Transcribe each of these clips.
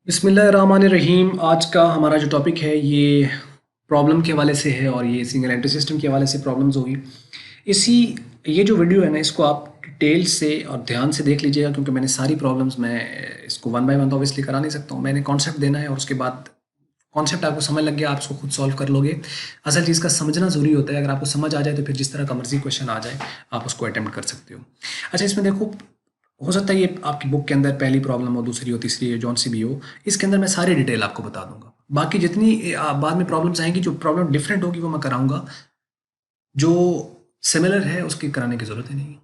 बिस्मिल्लाहिर्रहमानिर्रहीम। आज का हमारा जो टॉपिक है ये प्रॉब्लम के हवाले से है और ये सिंगल एंट्री सिस्टम के हवाले से प्रॉब्लम्स होगी। इसी ये जो वीडियो है ना, इसको आप डिटेल से और ध्यान से देख लीजिएगा, क्योंकि मैंने सारी प्रॉब्लम्स मैं इसको वन बाय वन तो ऑब्वियसली करा नहीं सकता हूँ। मैंने कॉन्सेप्ट देना है और उसके बाद कॉन्सेप्ट आपको समझ लग गया, आप इसको खुद सॉल्व कर लोगे। असल चीज़ का समझना ज़रूरी होता है। अगर आपको समझ आ जाए तो फिर जिस तरह का मर्जी क्वेश्चन आ जाए आप उसको अटेम्प्ट कर सकते हो। अच्छा, इसमें देखो, हो सकता है ये आपकी बुक के अंदर पहली प्रॉब्लम हो, दूसरी हो, तीसरी हो, जौन सी भी हो, इसके अंदर मैं सारी डिटेल आपको बता दूंगा। बाकी जितनी बाद में प्रॉब्लम्स आएंगी, जो प्रॉब्लम डिफरेंट होगी वो मैं कराऊंगा। जो सिमिलर है उसकी कराने की ज़रूरत ही नहीं है।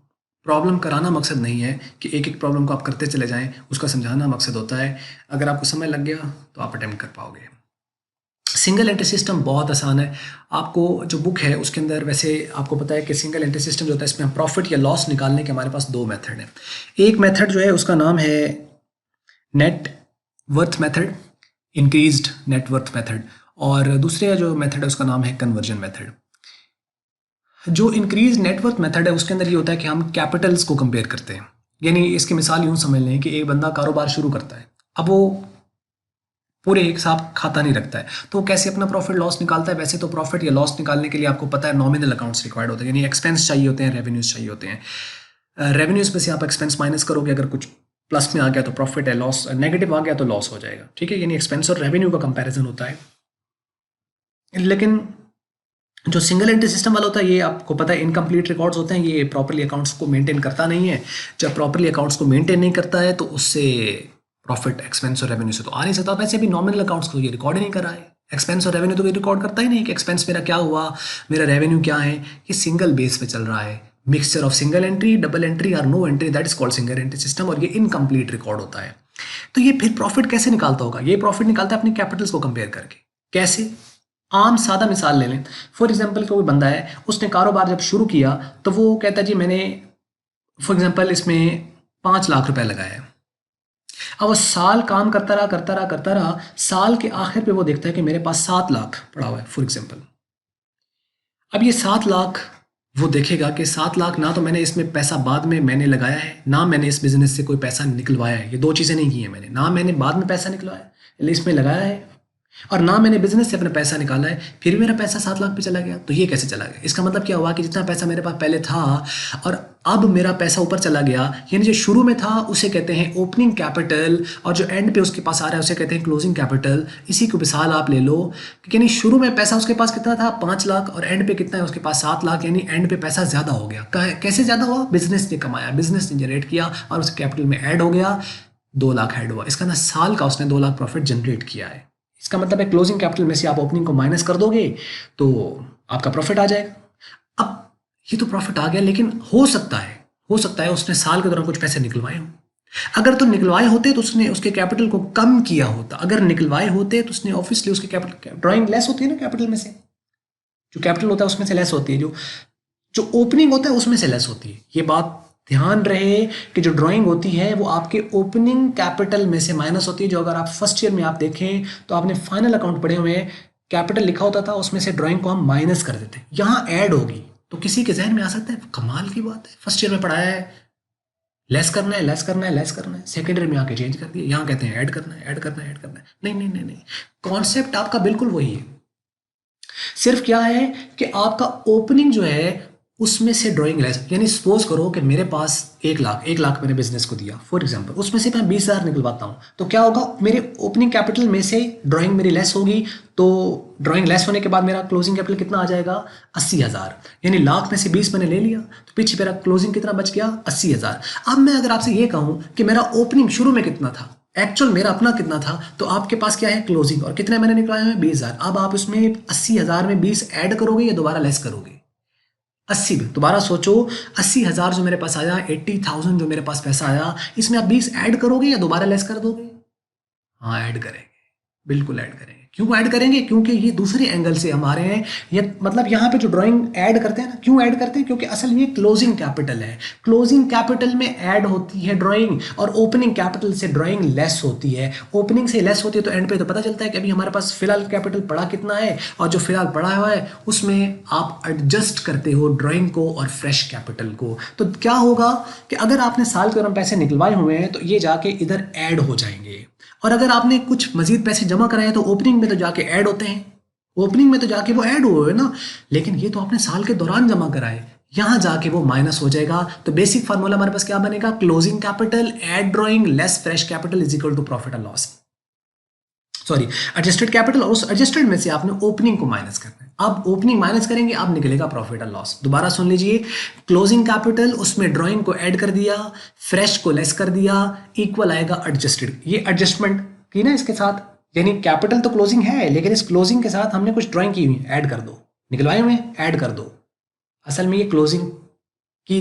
प्रॉब्लम कराना मकसद नहीं है कि एक एक प्रॉब्लम को आप करते चले जाएं, उसका समझाना मकसद होता है। अगर आपको समय लग गया तो आप अटेम्प्ट कर पाओगे। सिंगल एंट्री सिस्टम बहुत आसान है। आपको जो बुक है उसके अंदर, वैसे आपको पता है कि सिंगल एंट्री सिस्टम जो होता है, इसमें हम प्रॉफिट या लॉस निकालने के हमारे पास दो मेथड हैं। एक मेथड जो है उसका नाम है net worth method, increased net worth method, और दूसरे जो मेथड है उसका नाम है कन्वर्जन मेथड। जो इंक्रीज नेटवर्थ मेथड है उसके अंदर ये होता है कि हम कैपिटल्स को कंपेयर करते हैं। यानी इसकी मिसाल यूं समझ लें कि एक बंदा कारोबार शुरू करता है। अब वो पूरे एक साथ खाता नहीं रखता है, तो वो कैसे अपना प्रॉफिट लॉस निकालता है? वैसे तो प्रॉफिट या लॉस निकालने के लिए आपको पता है नॉमिनल अकाउंट्स रिक्वायर्ड होते हैं, यानी एक्सपेंस चाहिए होते हैं, रेवेन्यूज चाहिए होते हैं। रेवेन्यूज में से आप एक्सपेंस माइनस करोगे, अगर कुछ प्लस में आ गया तो प्रॉफिट है, लॉस नेगेटिव आ गया तो लॉस हो जाएगा। ठीक है, यानी एक्सपेंस और रेवेन्यू का कंपैरिजन होता है। लेकिन जो सिंगल एंट्री सिस्टम वाला होता है, ये आपको पता है इनकम्प्लीट रिकॉर्ड्स होते हैं, ये प्रॉपर्ली अकाउंट्स को मेंटेन करता नहीं है। जब प्रॉपर्ली अकाउंट्स को मेंटेन नहीं करता है तो उससे प्रॉफिट, एक्सपेंस और रेवेन्यू से तो आ नहीं सकता। वैसे भी नॉमिनल अकाउंट्स को ये रिकॉर्ड ही नहीं करा है। एक्सपेंस और रेवेन्यू तो ये रिकॉर्ड करता ही नहीं कि एक्सपेंस मेरा क्या हुआ, मेरा रेवेन्यू क्या है। ये सिंगल बेस पे चल रहा है। Mixture of single entry, double entry और no entry, that is called single entry system, और ये इनकम्प्लीट रिकॉर्ड होता है। तो ये फिर प्रॉफिट कैसे निकालता होगा? ये प्रॉफिट निकालता है अपने कैपिटल्स को कंपेयर करके। कैसे? आम सादा मिसाल ले लें। फॉर एग्जाम्पल, कोई बंदा है, उसने कारोबार जब शुरू किया तो वो कहता है जी मैंने फॉर एग्जाम्पल इसमें 5 लाख रुपए लगाया है। अब वो साल काम करता रहा, साल के आखिर पे वो देखता है कि मेरे पास 7 लाख पड़ा हुआ है फॉर एग्जाम्पल। अब ये 7 लाख, वो देखेगा कि 7 लाख ना तो मैंने इसमें पैसा बाद में मैंने लगाया है, ना मैंने इस बिजनेस से कोई पैसा निकलवाया है। ये दो चीज़ें नहीं की है मैंने, ना मैंने बाद में पैसा निकलवाया इसमें लगाया है, और ना मैंने बिजनेस से अपना पैसा निकाला है, फिर मेरा पैसा 7 लाख पे चला गया। तो ये कैसे चला गया? इसका मतलब क्या हुआ कि जितना पैसा मेरे पास पहले था और अब मेरा पैसा ऊपर चला गया, यानी जो शुरू में था उसे कहते हैं ओपनिंग कैपिटल, और जो एंड पे उसके पास आ रहा है उसे कहते हैं क्लोजिंग कैपिटल। इसी को मिसाल आप ले लो कि यानी शुरू में पैसा उसके पास कितना था, 5 लाख, और एंड पे कितना है उसके पास, 7 लाख। यानी एंड पे पैसा ज़्यादा हो गया। कैसे ज़्यादा हुआ? बिजनेस ने कमाया, बिजनेस ने जनरेट किया और उस कैपिटल में ऐड हो गया, 2 लाख ऐड हुआ। इसका ना साल का उसने 2 लाख प्रॉफिट जनरेट किया है। इसका मतलब है क्लोजिंग कैपिटल में से आप ओपनिंग को माइनस कर दोगे तो आपका प्रॉफिट आ जाएगा। अब ये तो प्रॉफिट आ गया, लेकिन हो सकता है उसने साल के दौरान कुछ पैसे निकलवाए हों। अगर तो निकलवाए होते तो उसने उसके कैपिटल को कम किया होता। अगर निकलवाए होते तो उसने ऑब्वियसली उसके कैपिटल, ड्राइंग लेस होती है ना कैपिटल में से, जो कैपिटल होता है उसमें से लेस होती है, जो जो ओपनिंग होता है उसमें से लेस होती है। ये बात ध्यान रहे कि जो ड्राइंग होती है वो आपके ओपनिंग कैपिटल में से माइनस होती है। जो अगर आप फर्स्ट ईयर में आप देखें तो आपने फाइनल अकाउंट पढ़े हुए हैं, कैपिटल लिखा होता था, उसमें से ड्राइंग को हम माइनस कर देते, यहाँ ऐड होगी। तो किसी के जहन में आ सकता है कमाल की बात है, फर्स्ट ईयर में पढ़ाया है लेस करना है, लेस करना है, लेस करना है, सेकेंड ईयर में आके चेंज कर दिया, यहाँ कहते हैं ऐड करना है, ऐड करना है, ऐड करना है। नहीं नहीं नहीं नहीं, कॉन्सेप्ट आपका बिल्कुल वही है। सिर्फ क्या है कि आपका ओपनिंग जो है उसमें से ड्राइंग लेस, यानी सपोज करो कि मेरे पास 1 लाख मैंने बिजनेस को दिया फॉर एग्जांपल, उसमें से मैं 20,000 निकलवाता हूँ, तो क्या होगा, मेरे ओपनिंग कैपिटल में से ड्राइंग मेरी लेस होगी। तो ड्राइंग लेस होने के बाद मेरा क्लोजिंग कैपिटल कितना आ जाएगा? 80,000। यानी लाख में से 20 मैंने ले लिया, तो पीछे मेरा क्लोजिंग कितना बच गया? 80,000। अब मैं अगर आपसे ये कहूँ कि मेरा ओपनिंग शुरू में कितना था, एक्चुअल मेरा अपना कितना था, तो आपके पास क्या है? क्लोजिंग, और कितने मैंने निकलाए हैं? 20,000। अब आप उसमें 80,000 में 20 ऐड करोगे या दोबारा लेस करोगे? 80 में दोबारा सोचो, 80,000 जो मेरे पास आया, 80,000 जो मेरे पास पैसा आया, इसमें आप 20 ऐड करोगे या दोबारा लेस कर दोगे? हाँ, ऐड करेंगे, बिल्कुल ऐड करेंगे। क्यों ऐड करेंगे? क्योंकि ये दूसरे एंगल से हम आ रहे हैं। ये मतलब यहाँ पे जो ड्राइंग ऐड करते हैं ना, क्यों ऐड करते हैं? क्योंकि असल में ये क्लोजिंग कैपिटल है। क्लोजिंग कैपिटल में ऐड होती है ड्राइंग, और ओपनिंग कैपिटल से ड्राइंग लेस होती है। ओपनिंग से लेस होती है तो एंड पे तो पता चलता है कि अभी हमारे पास फिलहाल कैपिटल पड़ा कितना है, और जो फिलहाल पड़ा हुआ है उसमें आप एडजस्ट करते हो ड्राइंग को और फ्रेश कैपिटल को। तो क्या होगा कि अगर आपने साल के दौरान पैसे निकलवाए हुए हैं तो ये जाके इधर ऐड हो जाएंगे, और अगर आपने कुछ मजीद पैसे जमा कराए हैं तो ओपनिंग में तो जाके ऐड होते हैं, ओपनिंग में तो जाके वो ऐड हुए ना, लेकिन ये तो आपने साल के दौरान जमा कराए, यहां जाके वो माइनस हो जाएगा। तो बेसिक फार्मूला हमारे पास क्या बनेगा, closing capital add drawing less fresh capital is equal to profit and loss, sorry adjusted capital, और उस एडजस्टेड में से आपने ओपनिंग को माइनस करना है। अब ओपनिंग माइनस करेंगे, अब निकलेगा प्रॉफिट एंड लॉस। दोबारा सुन लीजिए, क्लोजिंग कैपिटल उसमें ड्राइंग को ऐड कर दिया, फ्रेश को लेस कर दिया, इक्वल आएगा एडजस्टेड। ये एडजस्टमेंट की ना इसके साथ, यानी कैपिटल तो क्लोजिंग है लेकिन इस क्लोजिंग के साथ हमने कुछ ड्राइंग की हुई, ऐड कर दो, निकलवाए हुए ऐड कर दो। असल में ये क्लोजिंग की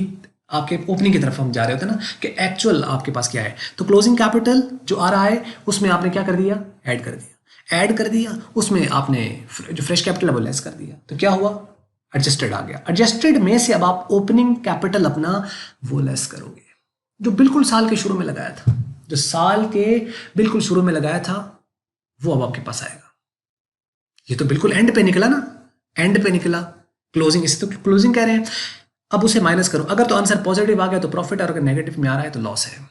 आपके ओपनिंग की तरफ हम जा रहे होते हैं ना, कि एक्चुअल आपके पास क्या है। तो क्लोजिंग कैपिटल जो आ रहा है उसमें आपने क्या कर दिया, ऐड कर दिया, ऐड कर दिया, उसमें आपने जो फ्रेश कैपिटल है वो लेस कर दिया, तो क्या हुआ, एडजस्टेड आ गया। एडजस्टेड में से अब आप ओपनिंग कैपिटल अपना वो लेस करोगे, जो बिल्कुल साल के शुरू में लगाया था, जो साल के बिल्कुल शुरू में लगाया था वो अब आपके पास आएगा। ये तो बिल्कुल एंड पे निकला ना, एंड पे निकला क्लोजिंग, इसे तो क्लोजिंग कह रहे हैं। अब उसे माइनस करो, अगर तो आंसर पॉजिटिव आ गया तो प्रॉफिट, और अगर नेगेटिव में आ रहा है तो लॉस है।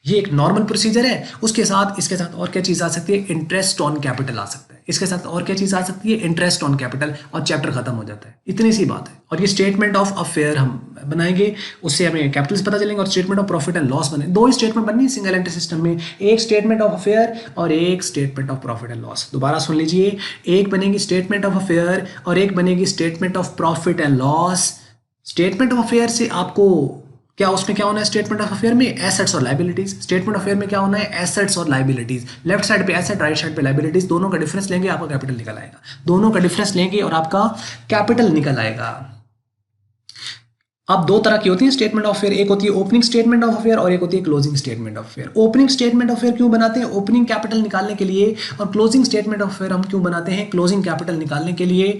ये एक नॉर्मल प्रोसीजर है। उसके साथ इसके साथ और क्या चीज आ सकती है, इंटरेस्ट ऑन कैपिटल आ सकता है। इसके साथ और क्या चीज आ सकती है, इंटरेस्ट ऑन कैपिटल, और चैप्टर खत्म हो जाता है। इतनी सी बात है। और ये स्टेटमेंट ऑफ अफेयर हम बनाएंगे, उससे हमें कैपिटल्स पता चलेंगे, और statement of profit and loss बने। दो ही स्टेटमेंट बननी है सिंगल एंट्री सिस्टम में, एक स्टेटमेंट ऑफ अफेयर और एक statement of profit and loss. दोबारा सुन लीजिए, एक बनेगी स्टेटमेंट ऑफ अफेयर और एक बनेगी statement of profit and loss. Statement of affair से आपको क्या, उसमें क्या होना है, स्टेटमेंट ऑफ अफेयर में एसेट्स और लाइबिलिटीज। स्टेटमेंट ऑफ अफेयर में क्या होना है, एसेट्स और लाइबिलिटीज। लेफ्ट साइड पे एसेट, राइट साइड पे लाइबिलिटीज, दोनों का डिफरेंस लेंगे, आपका कैपिटल निकल आएगा। दोनों का डिफरेंस लेंगे और आपका कैपिटल निकल आएगा। अब दो तरह की होती है स्टेटमेंट ऑफ अफेयर, एक होती है ओपनिंग स्टेटमेंट ऑफ अफेयर और एक होती है closing statement of affair. Opening statement of affair क्यों बनाते हैं, ओपनिंग कैपिटल निकालने के लिए, और क्लोजिंग स्टेटमेंट ऑफ अफेयर हम क्यों बनाते हैं, क्लोजिंग कैपिटल निकालने के लिए।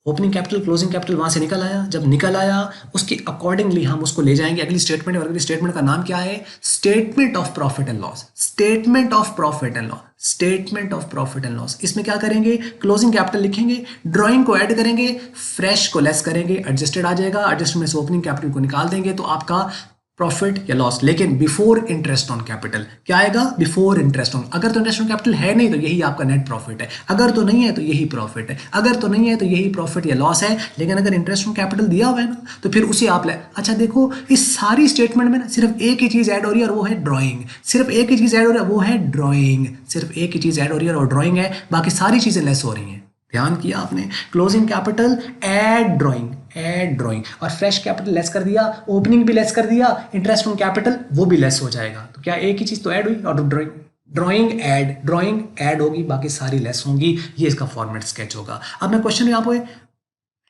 ओपनिंग कैपिटल, क्लोजिंग कैपिटल वहां से निकल आया, जब निकल आया उसके अकॉर्डिंगली हम उसको ले जाएंगे अगली स्टेटमेंट, और अगली स्टेटमेंट का नाम क्या है, statement of profit and loss. Statement of profit and loss, statement of profit and loss. इसमें क्या करेंगे, क्लोजिंग कैपिटल लिखेंगे, ड्राइंग को ऐड करेंगे, फ्रेश को लेस करेंगे, एडजस्टेड आ जाएगा, एडजस्टेड में से ओपनिंग कैपिटल को निकाल देंगे तो आपका प्रॉफिट या लॉस, लेकिन बिफोर इंटरेस्ट ऑन कैपिटल। क्या आएगा, बिफोर इंटरेस्ट ऑन। अगर तो इंटरेस्ट ऑन कैपिटल है नहीं तो यही आपका नेट प्रॉफिट है, अगर तो नहीं है तो यही प्रॉफिट है, अगर तो नहीं है तो यही प्रॉफिट या लॉस है। लेकिन अगर इंटरेस्ट ऑन कैपिटल दिया हुआ है ना तो फिर उसे आप ले। अच्छा देखो, इस सारी स्टेटमेंट में ना सिर्फ एक ही चीज ऐड हो रही है और वो है ड्राइंग। सिर्फ एक ही चीज ऐड हो रही है, वो है ड्राइंग। सिर्फ एक ही चीज ऐड हो रही है और ड्राइंग है, बाकी सारी चीजें लेस हो रही हैं। ध्यान किया आपने, closing capital add drawing, add drawing, और फ्रेश कैपिटल लेस कर दिया, ओपनिंग भी लेस कर दिया, इंटरेस्ट ऑन कैपिटल वो भी लेस हो जाएगा। तो क्या एक ही चीज तो ऐड हुई, और ड्राइंग, ड्राइंग ऐड होगी, बाकी सारी लेस होंगी। ये इसका फॉर्मेट स्केच होगा। अब मैं क्वेश्चन यहाँ पे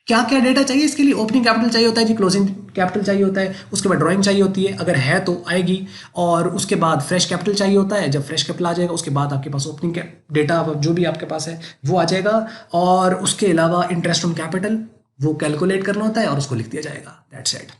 क्या क्या डेटा चाहिए इसके लिए, ओपनिंग कैपिटल चाहिए होता है जी, क्लोजिंग कैपिटल चाहिए होता है, उसके बाद ड्राइंग चाहिए होती है अगर है तो आएगी, और उसके बाद फ्रेश कैपिटल चाहिए होता है। जब फ्रेश कैपिटल आ जाएगा उसके बाद आपके पास ओपनिंग के डेटा जो भी आपके पास है वो आ जाएगा, और उसके अलावा इंटरेस्ट ऑन कैपिटल वो कैलकुलेट करना होता है और उसको लिख दिया जाएगा। That's it.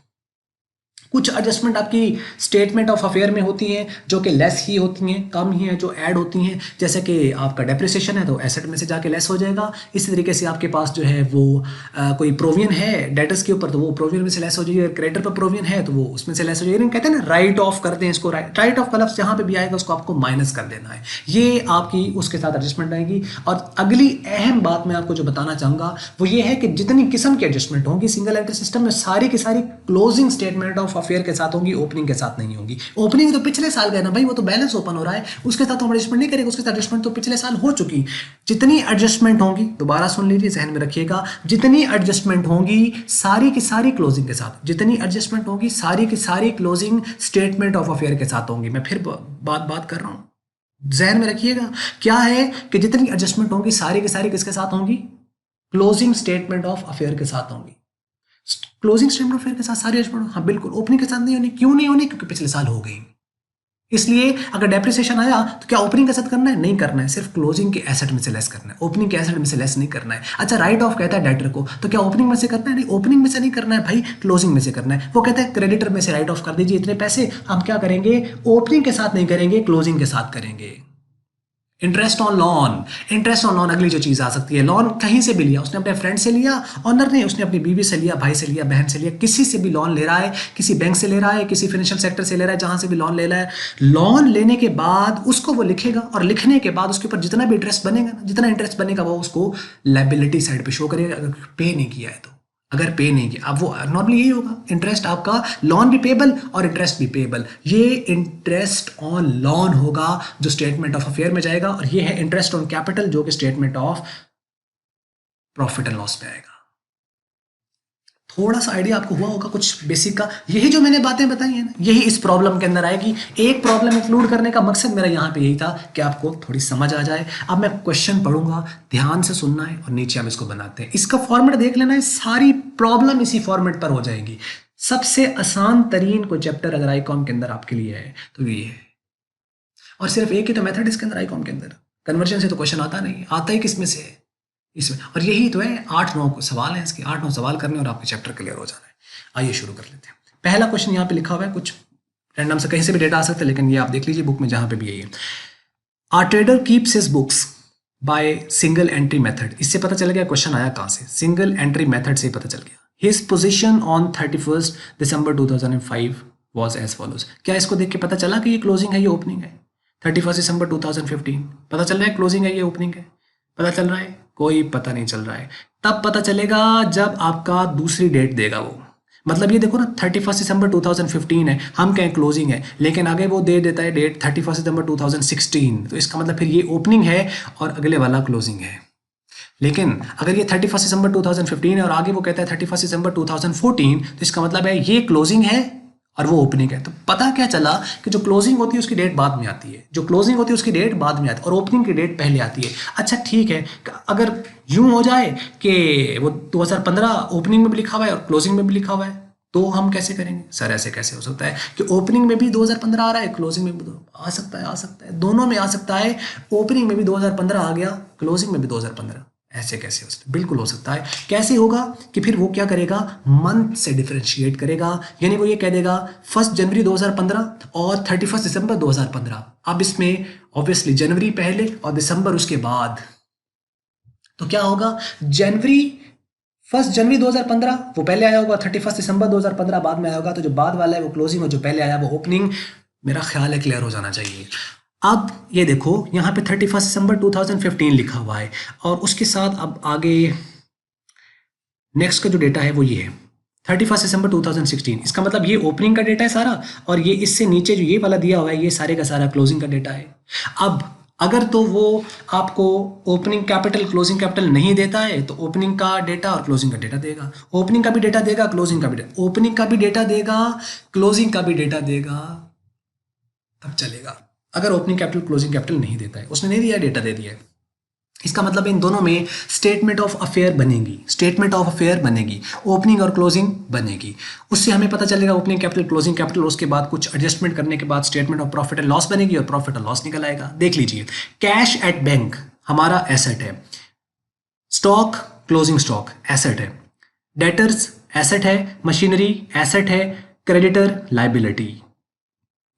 कुछ एडजस्टमेंट आपकी स्टेटमेंट ऑफ अफेयर में होती हैं जो कि लेस ही होती हैं, कम ही हैं जो ऐड होती हैं। जैसे कि आपका डेप्रिसिएशन है तो एसेट में से जाके लेस हो जाएगा। इसी तरीके से आपके पास जो है वो कोई प्रोविजन है डेटर्स के ऊपर तो वो प्रोविजन में से लेस हो जाएगी। क्रेडिटर पर प्रोविजन है तो वो उसमें से लेस हो जाएगी। कहते हैं ना राइट ऑफ करते हैं इसको, राइट ऑफ का लफ्ज़ जहाँ पे भी आएगा उसको आपको माइनस कर देना है। ये आपकी उसके साथ एडजस्टमेंट आएगी। और अगली अहम बात मैं आपको जो बताना चाहूँगा वो ये है कि जितनी किस्म की एडजस्टमेंट होंगी सिंगल एंट्री सिस्टम में, सारी की सारी क्लोजिंग स्टेटमेंट ऑफ अफेयर के साथ होंगी, ओपनिंग के साथ नहीं होंगी। ओपनिंग तो पिछले साल गए ना भाई, वो तो बैलेंस ओपन हो रहा है, उसके साथ हम एडजस्टमेंट नहीं करेंगे, उसके साथ एडजस्टमेंट तो पिछले साल हो चुकी। जितनी एडजस्टमेंट होंगी, दोबारा सुन लीजिए, जहन में रखिएगा, जितनी एडजस्टमेंट होंगी सारी की सारी क्लोजिंग के साथ, जितनी एडजस्टमेंट होगी सारी की सारी क्लोजिंग स्टेटमेंट ऑफ अफेयर के साथ होंगी। मैं फिर बात कर रहा हूं, जहन में रखिएगा। क्या है कि जितनी एडजस्टमेंट होंगी सारी की सारी किसके साथ होंगी, क्लोजिंग स्टेटमेंट ऑफ अफेयर के साथ होंगी। क्लोजिंग स्टेटमेंट ऑफ अफेयर के साथ सारी एडजस्टमेंट, हाँ बिल्कुल, ओपनिंग के साथ नहीं होनी। क्यों नहीं होनी, क्योंकि पिछले साल हो गई। इसलिए अगर डेप्रिसिएशन आया तो क्या ओपनिंग के साथ करना है, नहीं करना है, सिर्फ क्लोजिंग के एसेट में से लेस करना है, ओपनिंग के एसेट में से लेस नहीं करना है। अच्छा राइट ऑफ कहता है डेटर को, तो क्या ओपनिंग में से करना है, नहीं ओपनिंग में से नहीं करना है भाई, क्लोजिंग में से करना है। वो कहता है क्रेडिटर में से राइट ऑफ कर दीजिए इतने पैसे, हम क्या करेंगे, ओपनिंग के साथ नहीं करेंगे, क्लोजिंग के साथ करेंगे। Interest on loan, interest on loan अगली जो चीज़ आ सकती है। लोन कहीं से भी लिया, उसने अपने फ्रेंड से लिया, ऑनर ने उसने अपनी बीवी से लिया, भाई से लिया, बहन से लिया, किसी से भी लोन ले रहा है, किसी बैंक से ले रहा है, किसी फाइनेंशियल सेक्टर से ले रहा है, जहां से भी लोन ले रहा है। लोन लेने के बाद उसको वो लिखेगा और लिखने के बाद उसके ऊपर जितना भी इंटरेस्ट बनेगा, जितना इंटरेस्ट बनेगा वो उसको लायबिलिटी साइड पे शो करेगा, अगर पे नहीं किया है तो। अगर पे नहीं किया, अब वो नॉर्मली यही होगा, इंटरेस्ट आपका लोन भी पेबल और इंटरेस्ट भी पेबल। ये इंटरेस्ट ऑन लोन होगा जो स्टेटमेंट ऑफ अफेयर में जाएगा, और ये है इंटरेस्ट ऑन कैपिटल जो कि statement of profit and loss में आएगा। थोड़ा सा आइडिया आपको हुआ होगा कुछ बेसिक का। यही जो मैंने बातें बताई हैं ना, यही इस प्रॉब्लम के अंदर आएगी। एक प्रॉब्लम इंक्लूड करने का मकसद मेरा यहाँ पे यही था कि आपको थोड़ी समझ आ जाए। अब मैं क्वेश्चन पढ़ूंगा, ध्यान से सुनना है और नीचे हम इसको बनाते हैं। इसका फॉर्मेट देख लेना है, सारी प्रॉब्लम इसी फॉर्मेट पर हो जाएगी। सबसे आसान तरीन कोई चैप्टर अगर आईकॉम के अंदर आपके लिए है तो ये है, और सिर्फ एक ही तो मेथड इसके अंदर आईकॉम के अंदर। कन्वर्जन से तो क्वेश्चन आता नहीं, आता ही किसमें से है, इसमें। और यही तो है, 8-9 सवाल हैं इसके, 8-9 सवाल करने और आपके चैप्टर क्लियर हो जाना है। आइए शुरू कर लेते हैं। पहला क्वेश्चन यहाँ पे लिखा हुआ है, कुछ रैंडम से कहीं से भी डेटा आ सकता है, लेकिन ये आप देख लीजिए बुक में जहाँ पे भी यही है। Our trader keeps his books by single entry method. इससे पता चल गया क्वेश्चन आया कहाँ से, सिंगल एंट्री मेथड से पता चल गया। His position on 31 December 2005 was as follows. क्या इसको देख के पता चला कि ये क्लोजिंग है, ये ओपनिंग है? 31 दिसंबर 2015 पता चल रहा है क्लोजिंग है, ये ओपनिंग है? पता चल रहा है? कोई पता नहीं चल रहा है। तब पता चलेगा जब आपका दूसरी डेट देगा वो। मतलब ये देखो ना, 31 दिसंबर 2015 है, हम कहें क्लोजिंग है, लेकिन आगे वो दे देता है डेट 31 दिसंबर 2016, तो इसका मतलब फिर ये ओपनिंग है और अगले वाला क्लोजिंग है। लेकिन अगर ये 31 दिसंबर 2015 है और आगे वो कहता है 31 दिसंबर 2014, तो इसका मतलब है ये क्लोजिंग है और वो ओपनिंग है। तो पता क्या चला कि जो क्लोजिंग होती है उसकी डेट बाद में आती है, जो क्लोजिंग होती है उसकी डेट बाद में आती है और ओपनिंग की डेट पहले आती है। अच्छा ठीक है, अगर यूं हो जाए कि वो 2015 ओपनिंग में भी लिखा हुआ है और क्लोजिंग में भी लिखा हुआ है, तो हम कैसे करेंगे? सर ऐसे कैसे हो सकता है कि ओपनिंग में भी 2015 आ रहा है, क्लोजिंग में भी आ सकता है? आ सकता है, दोनों में आ सकता है। ओपनिंग में भी 2015 आ गया, क्लोजिंग में भी 2015, ऐसे कैसे हो सकता है? बिल्कुल हो सकता है। कैसे होगा कि फिर वो क्या करेगा, मंथ से डिफरेंशिएट करेगा, यानी वो ये कह देगा 1 जनवरी 2015 और 31 दिसंबर 2015। अब इसमें ऑब्वियसली जनवरी पहले और दिसंबर उसके बाद, तो क्या होगा, 1 जनवरी 2015 वो पहले आया होगा, 31 दिसंबर 2015 बाद में आया होगा, तो जो बाद वाला है वो क्लोजिंग और जो पहले आया वो ओपनिंग। मेरा ख्याल है क्लियर हो जाना चाहिए। अब ये देखो यहाँ पे 31 दिसंबर 2015 लिखा हुआ है और उसके साथ अब आगे नेक्स्ट का जो डेटा है वो ये है 31 दिसंबर 2016। इसका मतलब ये ओपनिंग का डेटा है सारा, और ये इससे नीचे जो ये वाला दिया हुआ है ये सारे का सारा क्लोजिंग का डेटा है। अब अगर तो वो आपको ओपनिंग कैपिटल क्लोजिंग कैपिटल नहीं देता है तो ओपनिंग का डेटा और क्लोजिंग का डेटा देगा, ओपनिंग का भी डेटा देगा, क्लोजिंग का भी डेटा, ओपनिंग का भी डेटा देगा, क्लोजिंग का भी डेटा देगा, तब चलेगा। अगर ओपनिंग कैपिटल क्लोजिंग कैपिटल नहीं देता है, उसने नहीं दिया डेटा दे दिया है, इसका मतलब इन दोनों में स्टेटमेंट ऑफ अफेयर बनेगी, स्टेटमेंट ऑफ अफेयर बनेगी, ओपनिंग और क्लोजिंग बनेगी। उससे हमें पता चलेगा ओपनिंग कैपिटल क्लोजिंग कैपिटल, उसके बाद कुछ एडजस्टमेंट करने के बाद statement of profit and loss बनेगी और प्रॉफिट और लॉस निकल आएगा। देख लीजिए, कैश एट बैंक हमारा एसेट है, स्टॉक क्लोजिंग स्टॉक एसेट है, डेटर्स एसेट है, मशीनरी एसेट है, क्रेडिटर लाइबिलिटी,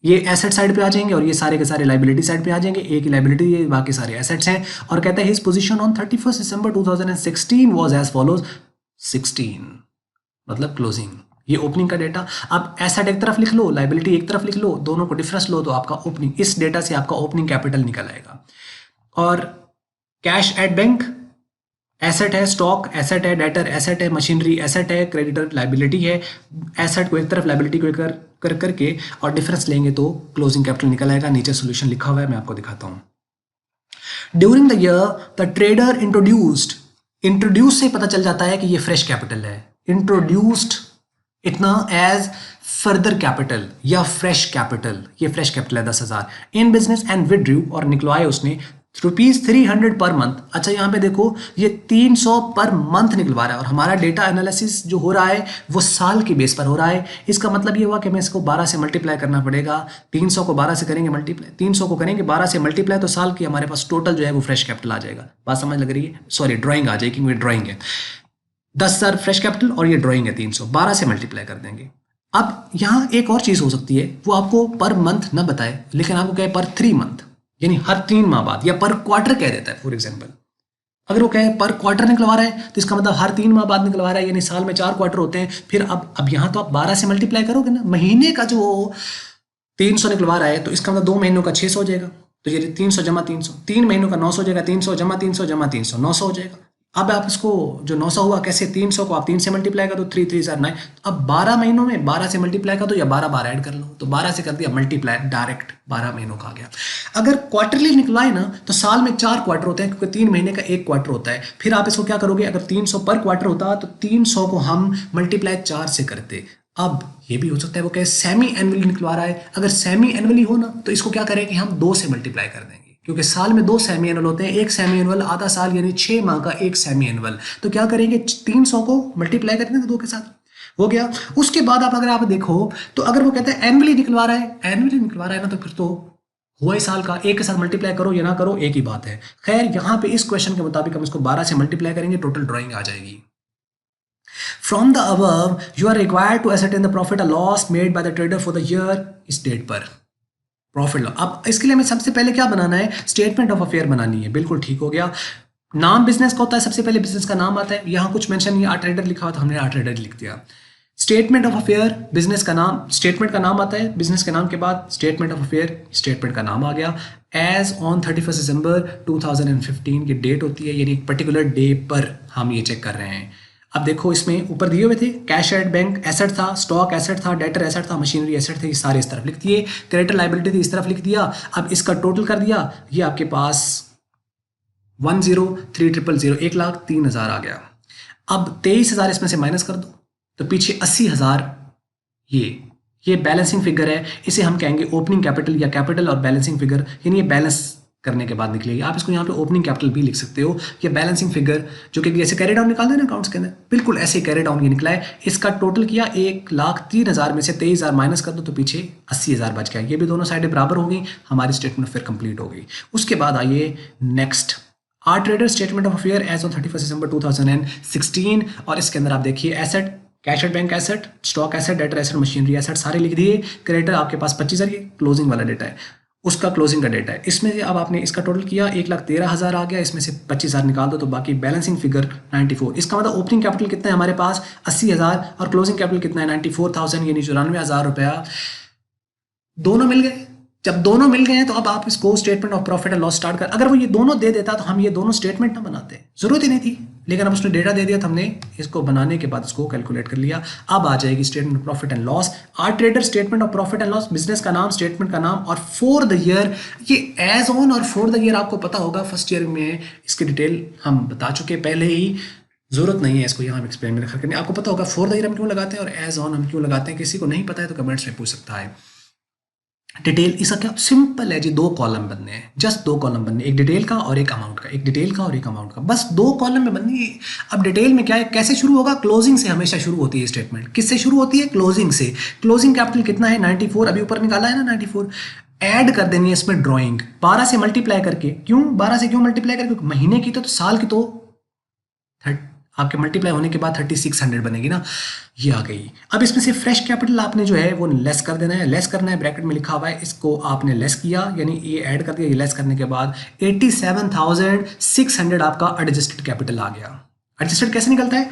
ये एसेट साइड पे आ जाएंगे और ये सारे के सारे लाइबिलिटी साइड पे आ जाएंगे। एक ही लाइबिलिटी है, बाकी सारे एसेट्स हैं। और कहता है his position on 31 December 2016 was as follows 16, मतलब क्लोजिंग। ये ओपनिंग का डेटा। अब एसेट एक तरफ लिख लो, लाइबिलिटी एक तरफ लिख लो, दोनों को डिफरेंस लो तो आपका ओपनिंग, इस डेटा से आपका ओपनिंग कैपिटल निकल आएगा। और कैश एट बैंक एसेट है, स्टॉक एसेट है, डेटर एसेट है, मशीनरी एसेट है, क्रेडिटर लाइबिलिटी है। एसेट को एक तरफ लाइबिलिटी को कर कर करके और डिफरेंस लेंगे तो क्लोजिंग कैपिटल निकल आएगा। नीचे सॉल्यूशन लिखा हुआ है, मैं आपको दिखाता हूं। During the year the trader introduced, introduce से पता चल जाता है कि ये फ्रेश कैपिटल है, इंट्रोड्यूस्ड इतना एज फर्दर कैपिटल या फ्रेश कैपिटल, ये फ्रेश कैपिटल है 10,000 इन बिजनेस एंड विड्रू, और निकलवाए उसने ₹300 पर मंथ। अच्छा यहाँ पे देखो ये 300 पर मंथ निकलवा रहा है और हमारा डेटा एनालिसिस जो हो रहा है वो साल की बेस पर हो रहा है। इसका मतलब ये हुआ कि हमें इसको 12 से मल्टीप्लाई करना पड़ेगा। 300 को 12 से करेंगे मल्टीप्लाई, 300 को करेंगे 12 से मल्टीप्लाई, तो साल की हमारे पास टोटल जो है वो फ्रेश कैपिटल आ जाएगा। बात समझ लग रही है? सॉरी ड्राइंग आ जाएगी क्योंकि ड्राइंग है। 10,000 फ्रेश कैपिटल और ये ड्राइंग है 300, 12 से मल्टीप्लाई कर देंगे। अब यहाँ एक और चीज़ हो सकती है, वो आपको पर मंथ ना बताए लेकिन आपको कहे पर 3 मंथ, यानी हर 3 माह बाद, या पर क्वार्टर कह देता है फॉर एग्जाम्पल। अगर वो कहे पर क्वार्टर निकलवा रहा है तो इसका मतलब हर 3 माह बाद निकलवा रहा है, यानी साल में 4 क्वार्टर होते हैं। फिर अब यहाँ तो आप 12 से मल्टीप्लाई करोगे ना, महीने का जो 300 निकलवा रहा है तो इसका मतलब 2 महीनों का 600 हो जाएगा। तो ये 300 जमा 300, 3 महीनों का 900 हो जाएगा। 300 जमा 300 जमा 300, 900 हो जाएगा। अब आप इसको जो 900 हुआ कैसे, 300 को आप 3 से मल्टीप्लाई कर दो, 3 3 9। अब 12 महीनों में 12 से मल्टीप्लाई कर दो, या 12 12 ऐड कर लो, तो 12 से कर दिया मल्टीप्लाई, डायरेक्ट 12 महीनों का आ गया। अगर क्वार्टरली निकलवाए ना तो साल में 4 क्वार्टर होते हैं, क्योंकि 3 महीने का 1 क्वार्टर होता है। फिर आप इसको क्या करोगे, अगर 300 पर क्वार्टर होता तो 300 को हम मल्टीप्लाई 4 से करते। अब ये भी हो सकता है वो कहे सेमी एनुअली निकलवा रहा है। अगर सेमी एनुअली हो ना तो इसको क्या करें कि हम 2 से मल्टीप्लाई कर देंगे, क्योंकि साल में 2 सेमी एनुअल होते हैं। एक सेमी एनुअल आधा साल, यानी 6 माह का एक सेमी एनुअल। तो क्या करेंगे, 300 को मल्टीप्लाई करेंगे 2 के साथ, हो गया। उसके बाद अगर आप देखो तो अगर वो कहते हैं एनुअली निकलवा रहा है, एनुअली निकलवा रहा है ना, तो फिर तो हुआ ही साल का, एक के साथ मल्टीप्लाई करो या ना करो एक ही बात है। खैर यहाँ पे इस क्वेश्चन के मुताबिक हम इसको 12 से मल्टीप्लाई करेंगे, टोटल ड्राइंग आ जाएगी। From the above, you are required to ascertain the profit or loss made by the trader for the year इस डेट पर। प्रॉफिट लॉस, अब इसके लिए हमें सबसे पहले क्या बनाना है, स्टेटमेंट ऑफ अफेयर बनानी है। बिल्कुल ठीक हो गया। नाम बिजनेस का होता है, सबसे पहले बिजनेस का नाम आता है। यहाँ कुछ मेंशन नहीं, आर्ट ट्रेडर लिखा हुआ था, हमने आर्ट ट्रेडर लिख दिया। स्टेटमेंट ऑफ अफेयर, बिजनेस का नाम, स्टेटमेंट का नाम आता है, बिजनेस के नाम के बाद स्टेटमेंट ऑफ अफेयर, स्टेटमेंट का नाम आ गया। एज ऑन 31 दिसंबर 2015 की डेट होती है, यानी एक पर्टिकुलर डे पर हम ये चेक कर रहे हैं। अब देखो इसमें ऊपर दिए हुए थे, कैश एट बैंक एसेट था, स्टॉक एसेट था, डेटर एसेट था, मशीनरी एसेट थे, ये सारे इस तरफ लिख दिए। क्रेडिटर लायबिलिटी थी, इस तरफ लिख दिया। अब इसका टोटल कर दिया, ये आपके पास 103,000, 1,03,000 आ गया। अब 23,000 इसमें से माइनस कर दो, तो पीछे 80,000 ये बैलेंसिंग फिगर है। इसे हम कहेंगे ओपनिंग कैपिटल, या कैपिटल और बैलेंसिंग फिगर, यानी ये बैलेंस करने के बाद निकलेगी। आप इसको यहाँ पे ओपनिंग कैपिटल भी लिख सकते हो, ये बैलेंसिंग फिगर जो कि ऐसे कैरी डाउन निकालते हैं ना अकाउंट्स के अंदर, बिल्कुल ऐसे कैरी डाउन ये निकला है। इसका टोटल किया 1,03,000 में से 23,000 माइनस कर दो, तो पीछे 80,000 बच गया। ये भी दोनों साइडें बराबर हो गई, हमारी स्टेटमेंट ऑफ फेयर कंप्लीट हो गई। उसके बाद आइए next, our trader statement of affair as on 31 December 2016। और इसके अंदर आप देखिए asset, cash at bank asset, stock asset, debtor asset, machinery asset सारे लिख दिए। क्रेडिटर आपके पास 25,000, ये क्लोजिंग वाला डेटा है, उसका क्लोजिंग का डेटा है। इसमें से अब आपने इसका टोटल किया 1,13,000 आ गया, इसमें से 25,000 निकाल दो, तो बाकी बैलेंसिंग फिगर 94। इसका मतलब ओपनिंग कैपिटल कितना है हमारे पास, 80,000, और क्लोजिंग कैपिटल कितना है 94,000, यानी 94,000 रुपया। दोनों मिल गए। जब दोनों मिल गए हैं तो अब आप इसको statement of profit and loss start कर, अगर वो ये दोनों दे देता तो हम ये दोनों स्टेटमेंट ना बनाते, जरूरत ही नहीं थी। लेकिन अब उसने डेटा दे दिया तो हमने इसको बनाने के बाद इसको कैलकुलेट कर लिया। अब आ जाएगी statement of profit and loss. Art trader statement of profit and loss, business का नाम, स्टेटमेंट का नाम, और फॉर द ईयर, ये एज ऑन और फॉर द ईयर आपको पता होगा, फर्स्ट ईयर में इसकी डिटेल हम बता चुके पहले ही, जरूरत नहीं है इसको यहाँ एक्सप्लेन में करने। आपको पता होगा फॉर द ईयर हम क्यों लगाते हैं और एज ऑन हम क्यों लगाते हैं। किसी को नहीं पता है तो कमेंट्स में पूछ सकता है। डिटेल इसका क्या सिंपल है जी, 2 कॉलम बनने हैं, जस्ट 2 कॉलम बनने, एक डिटेल का और एक अमाउंट का, एक डिटेल का और एक अमाउंट का, बस 2 कॉलम में बननी है। अब डिटेल में क्या है, कैसे शुरू होगा, क्लोजिंग से हमेशा शुरू होती है स्टेटमेंट। किससे शुरू होती है, क्लोजिंग से। क्लोजिंग कैपिटल कितना है 94, अभी ऊपर निकाला है ना 94। ऐड कर देनी है इसमें ड्राइंग 12 से मल्टीप्लाई करके। क्यों 12 से क्यों मल्टीप्लाई करके, क्योंकि महीने की तो साल की तो आपके मल्टीप्लाई होने के बाद 3600 बनेगी ना, ये आ गई। अब इसमें से फ्रेश कैपिटल आपने जो है वो लेस कर देना है, लेस करना है, ब्रैकेट में लिखा हुआ है, इसको आपने लेस किया, यानी ये ऐड कर दिया, ये लेस करने के बाद 87,600 आपका एडजस्टेड कैपिटल आ गया। एडजस्टेड कैसे निकलता है,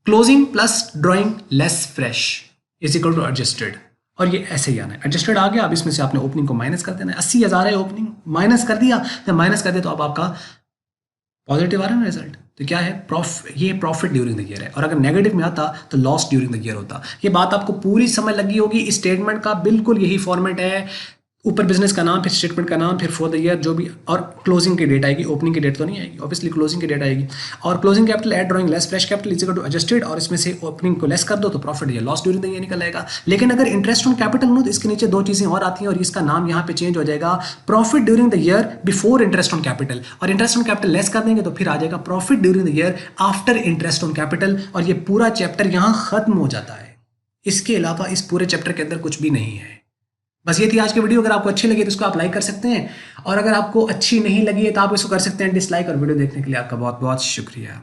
closing plus drawing less fresh is equal to adjusted, और ये ऐसे ही आना है। एडजस्टेड आ गया, अब इसमें से आपने ओपनिंग को माइनस कर देना है। 80,000 है ओपनिंग, माइनस कर दिया, जब माइनस कर दिया तो अब आपका पॉजिटिव आ रहा है ना रिजल्ट, तो क्या है ये प्रॉफिट ड्यूरिंग द ईयर है। और अगर नेगेटिव में आता तो लॉस ड्यूरिंग द ईयर होता। ये बात आपको पूरी समझ लगी होगी। इस स्टेटमेंट का बिल्कुल यही फॉर्मेट है, ऊपर बिजनेस का नाम, फिर स्टेटमेंट का नाम, फिर फॉर द ईयर जो भी, और क्लोजिंग की डेट आएगी, ओपनिंग की डेट तो नहीं आएगी, ऑब्वियसली क्लोजिंग की डेट आएगी। और closing capital add drawing less fresh capital is equal to adjusted, और इसमें से ओपनिंग को लेस कर दो तो प्रॉफिट या लॉस ड्यूरिंग द ईयर निकल आएगा। लेकिन अगर इंटरेस्ट ऑन कैपिटल हो तो इसके नीचे 2 चीजें और आती हैं, और इसका नाम यहाँ पे चेंज हो जाएगा, profit during the year before interest on capital, और इंटरेस्ट ऑन कैपिटल लेस कर देंगे तो फिर आ जाएगा profit during the year after interest on capital, और ये पूरा चैप्टर यहाँ खत्म हो जाता है। इसके अलावा इस पूरे चैप्टर के अंदर कुछ भी नहीं है। बस ये थी आज की वीडियो। अगर आपको अच्छी लगी तो इसको आप लाइक कर सकते हैं, और अगर आपको अच्छी नहीं लगी है तो आप इसको कर सकते हैं डिसलाइक। और वीडियो देखने के लिए आपका बहुत बहुत शुक्रिया।